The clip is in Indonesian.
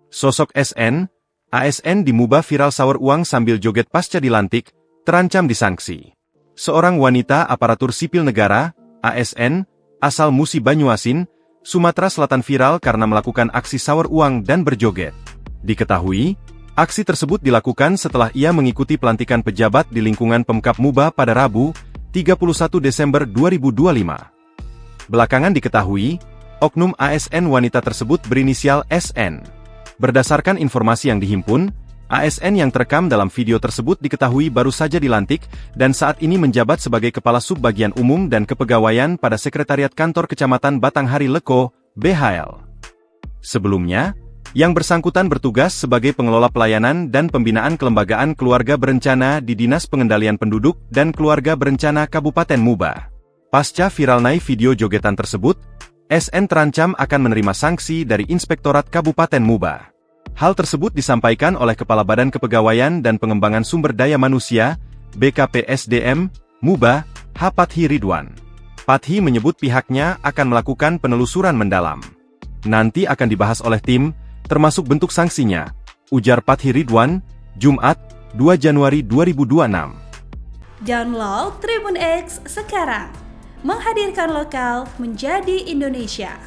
Sosok ASN di Muba viral sawer uang sambil joget pasca dilantik, terancam disanksi. Seorang wanita aparatur sipil negara, ASN, asal Musi Banyuasin, Sumatera Selatan viral karena melakukan aksi sawer uang dan berjoget. Diketahui, aksi tersebut dilakukan setelah ia mengikuti pelantikan pejabat di lingkungan Pemkab Muba pada Rabu, 31 Desember 2025. Belakangan diketahui, oknum ASN wanita tersebut berinisial SN. Berdasarkan informasi yang dihimpun, ASN yang terekam dalam video tersebut diketahui baru saja dilantik dan saat ini menjabat sebagai Kepala Subbagian Umum dan Kepegawaian pada Sekretariat Kantor Kecamatan Batanghari Leko, BHL. Sebelumnya, yang bersangkutan bertugas sebagai pengelola pelayanan dan pembinaan kelembagaan keluarga berencana di Dinas Pengendalian Penduduk dan Keluarga Berencana Kabupaten Muba. Pasca viral naik video jogetan tersebut, SN terancam akan menerima sanksi dari Inspektorat Kabupaten Muba. Hal tersebut disampaikan oleh Kepala Badan Kepegawaian dan Pengembangan Sumber Daya Manusia, BKPSDM, Muba, H. Pathi Ridwan. Pathi menyebut pihaknya akan melakukan penelusuran mendalam. Nanti akan dibahas oleh tim, termasuk bentuk sanksinya, ujar Pathi Ridwan, Jumat, 2 Januari 2026. Download Tribun X sekarang. Menghadirkan lokal menjadi Indonesia.